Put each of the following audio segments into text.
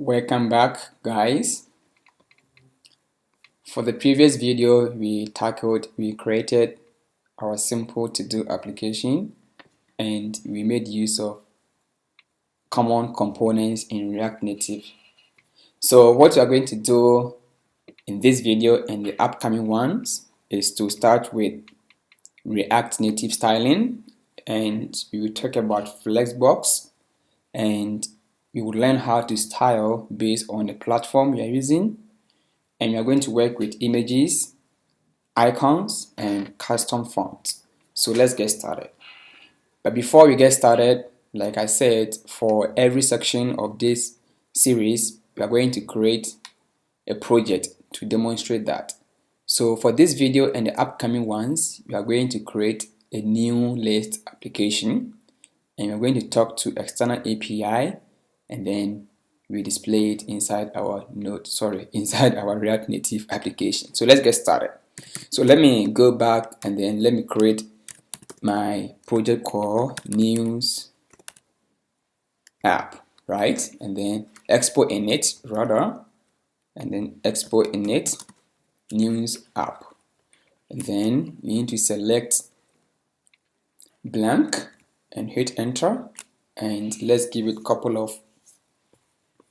Welcome back, guys. For the previous video, we created our simple to-do application, and we made use of common components in React Native. So what we are going to do in this video and the upcoming ones is to start with React Native styling, and we will talk about Flexbox, and we will learn how to style based on the platform you are using. And we are going to work with images, icons, and custom fonts. So let's get started. But before we get started, like I said, for every section of this series, we are going to create a project to demonstrate that. So for this video and the upcoming ones, we are going to create a new list application, and we're going to talk to external API, and then we display it inside our inside our React Native application. So let's get started. So let me go back and then let me create my project called news app, right? And then export init rather, and then export init news app. And then we need to select blank and hit enter, and let's give it a couple of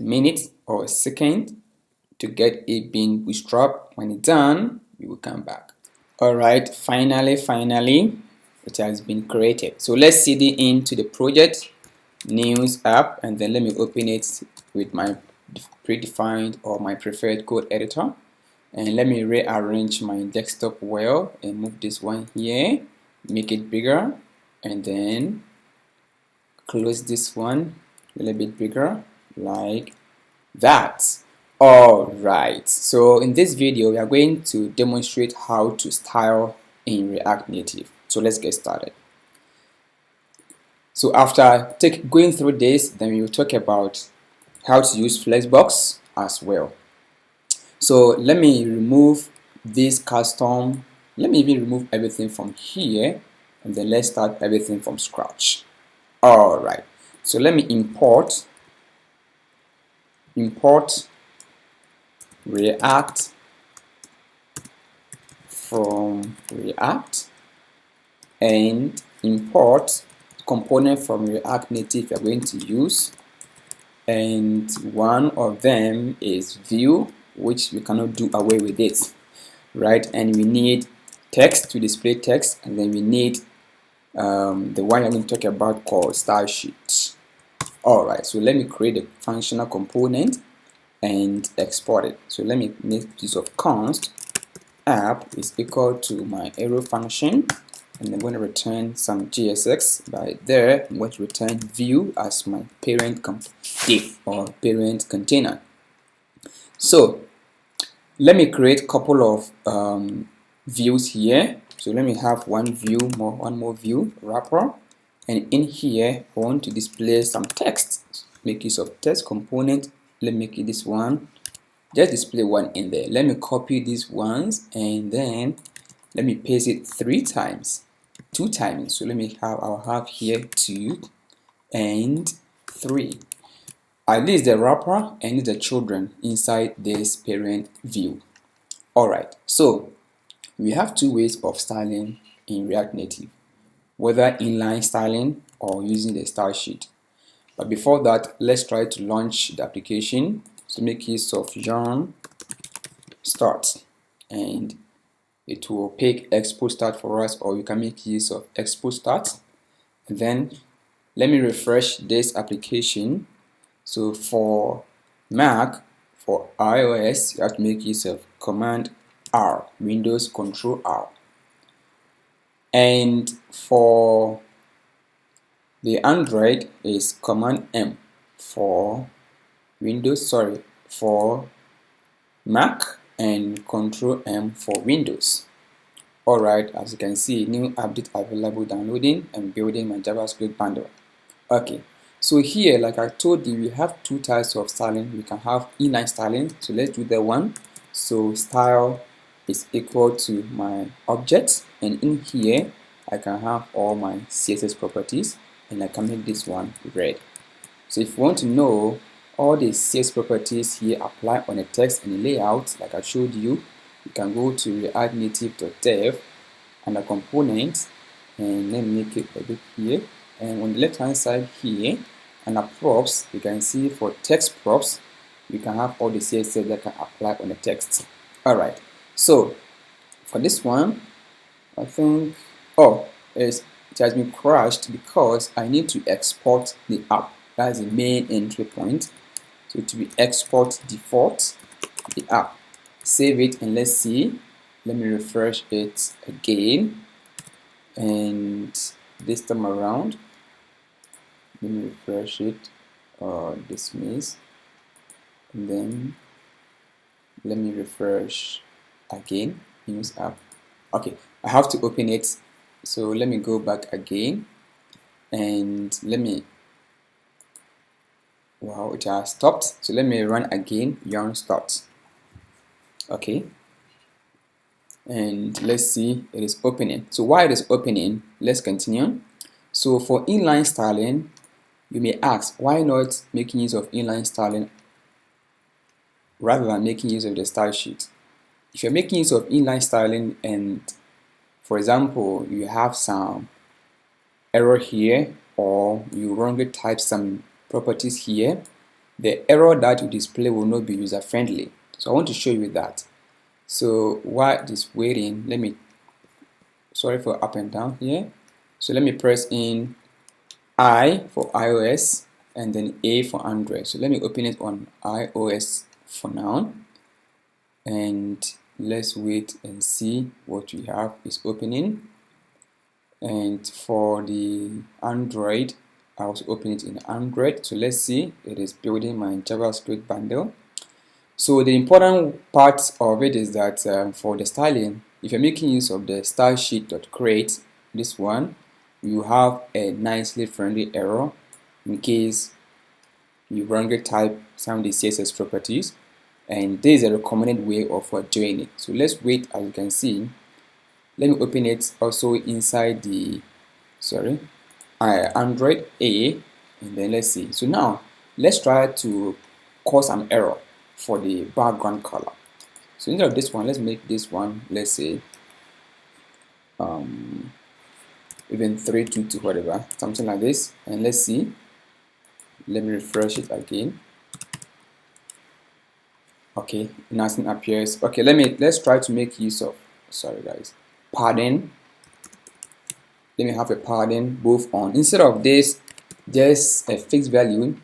minutes or a second to get it being bootstrapped. When it's done, we will come back. Alright, finally it has been created. So let's cd into the project news app, and then let me open it with my predefined or my preferred code editor, and let me rearrange my desktop well and move this one here, make it bigger, and then close this one a little bit bigger like that. Alright, so in this video we are going to demonstrate how to style in React Native. So let's get started. So after going through this, then we will talk about how to use Flexbox as well. So let me remove this custom, let me even remove everything from here, and then let's start everything from scratch. Alright, so let me import React from React and import component from React Native we are going to use, and one of them is view, which we cannot do away with it, right? And we need text to display text, and then we need the one I'm going to talk about called style sheet. Alright, so let me create a functional component and export it. So let me make use of const app is equal to my arrow function, and I'm going to return some JSX. By there, I'm going to return view as my parent div or parent container. So let me create a couple of views here. So let me have one more view wrapper, and in here I want to display some text. Make use of text component. Let me make it this one. Just display one in there. Let me copy these ones, and then let me paste it two times. So let me I'll have here 2 and 3. This is the wrapper and the children inside this parent view. Alright, so we have two ways of styling in React Native, whether inline styling or using the style sheet. But before that, let's try to launch the application. So make use of yarn start, and it will pick export start for us, or you can make use of export start. And then let me refresh this application. So for Mac, for iOS, you have to make use of Command R, Windows Control R. And for the Android is Command M. For Windows, for Mac, and Control M for Windows. Alright, as you can see, new update available, downloading and building my JavaScript bundle. Okay, so here, like I told you, we have two types of styling. We can have inline styling, so let's do that one. So style is equal to my object, and in here I can have all my CSS properties, and I can make this one red. So if you want to know all the CSS properties here apply on the text and the layout like I showed you. You can go to React Native.dev under components, and let me make it a bit here, and on the left hand side here under props, you can see for text props you can have all the CSS that can apply on the text. Alright, so for this one I think it has been crashed because I need to export the app. That's the main entry point. So to be export default the app, save it, and let's see. Let me refresh it again, and this time around let me refresh it, dismiss, and then let me refresh again, use app. Okay, I have to open it, so let me go back again, and let me, wow, it has stopped, so let me run again, yarn start. Okay, and let's see, it is opening. So while it is opening, let's continue. So for inline styling, you may ask, why not making use of inline styling rather than making use of the style sheet? If you're making use of inline styling and, for example, you have some error here or you wrongly type some properties here, the error that you display will not be user friendly. So I want to show you that. So while it is waiting, let me, sorry for up and down here. So let me press in I for iOS and then A for Android. So let me open it on iOS for now, and let's wait and see what we have is opening. And for the Android, I also open it in Android. So let's see, it is building my JavaScript bundle. So the important part of it is that for the styling, if you're making use of the style sheet.create, this one, you have a nicely friendly error in case you wrongly type some of the CSS properties, and this is a recommended way of doing it. So let's wait. As you can see, let me open it also inside the Android A, and then let's see. So now let's try to cause an error for the background color. So instead of this one, let's make this one, let's say even 322, whatever, something like this, and let's see. Let me refresh it again. Okay, nothing appears. Okay, let's try to make use of, sorry guys, padding. Let me have a padding both on, instead of this just a fixed value,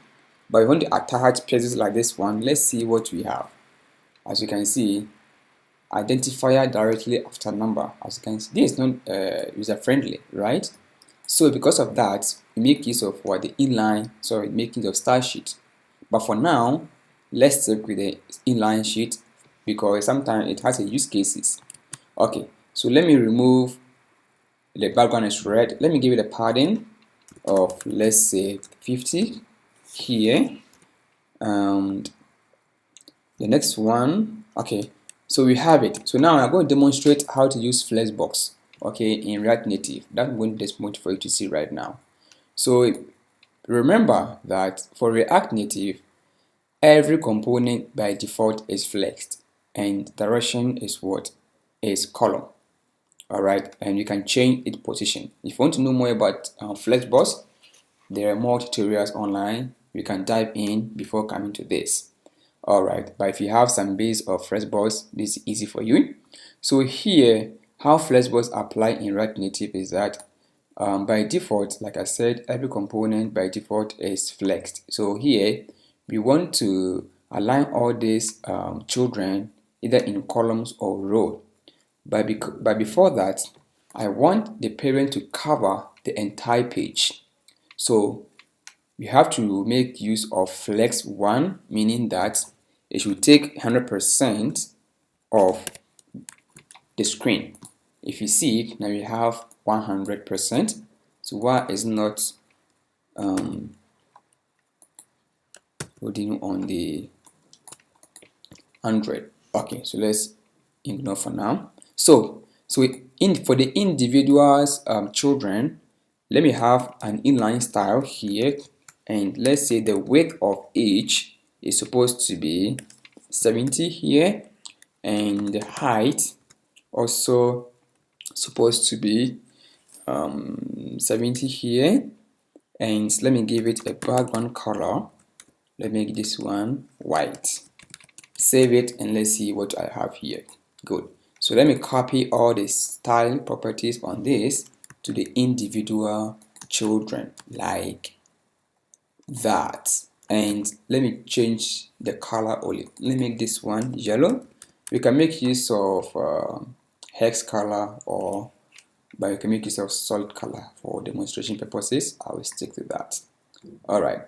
but we want to attach pages like this one. Let's see what we have. As you can see, identifier directly after number. As you can see, this is not user friendly, right? So because of that, we make use of what the inline, make use of style sheet. But for now, let's stick with the inline sheet because sometimes it has a use cases. Okay, so let me remove the background is red. Let me give it a padding of, let's say, 50 here. And the next one, okay, so we have it. So now I'm going to demonstrate how to use Flexbox, okay, in React Native. That I'm going to demonstrate for you to see right now. So remember that for React Native, every component by default is flexed, and direction is what? Is column. Alright, and you can change its position. If you want to know more about Flexbox, there are more tutorials online. You can dive in before coming to this. Alright, but if you have some base of Flexbox, this is easy for you. So here, how Flexbox apply in React Native is that by default, like I said, every component by default is flexed. So here, we want to align all these children either in columns or row. But before that, I want the parent to cover the entire page. So we have to make use of flex 1, meaning that it should take 100% of the screen. If you see it, now we have 100%. So why is not loading on the Android? Okay, so let's ignore for now. So for the individuals children, let me have an inline style here, and let's say the width of each is supposed to be 70 here, and the height also supposed to be 70 here. And let me give it a background color. Let me make this one white. Save it and let's see what I have here. Good. So let me copy all the style properties on this to the individual children like that. And let me change the color only. Let me make this one yellow. We can make use of hex color, but you can make use of solid color for demonstration purposes. I will stick to that. Alright,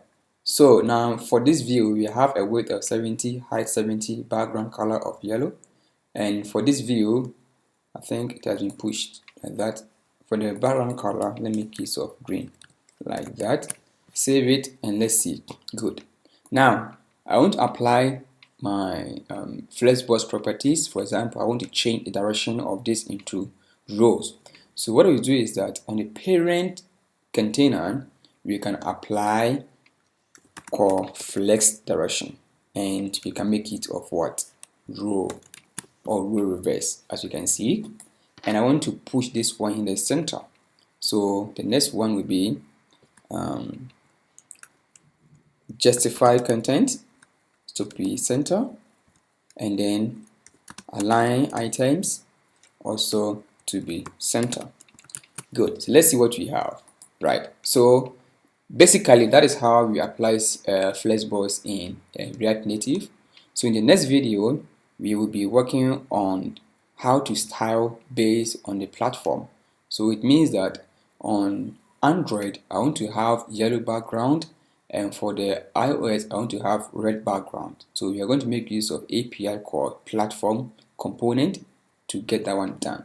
so now for this view we have a width of 70, height 70, background color of yellow, and for this view I think it has been pushed like that. For the background color, let me make use of green like that. Save it and let's see. Good. Now I want to apply my Flexbox properties. For example, I want to change the direction of this into rows. So what we do is that on the parent container we can apply called flex direction, and we can make it of what? Row or row reverse, as you can see. And I want to push this one in the center. So the next one will be justify content to be center, and then align items also to be center. Good. So let's see what we have. Right. So basically that is how we apply Flexbox in React Native. So in the next video we will be working on how to style based on the platform. So it means that on Android I want to have yellow background, and for the iOS I want to have red background. So we are going to make use of API called platform component to get that one done.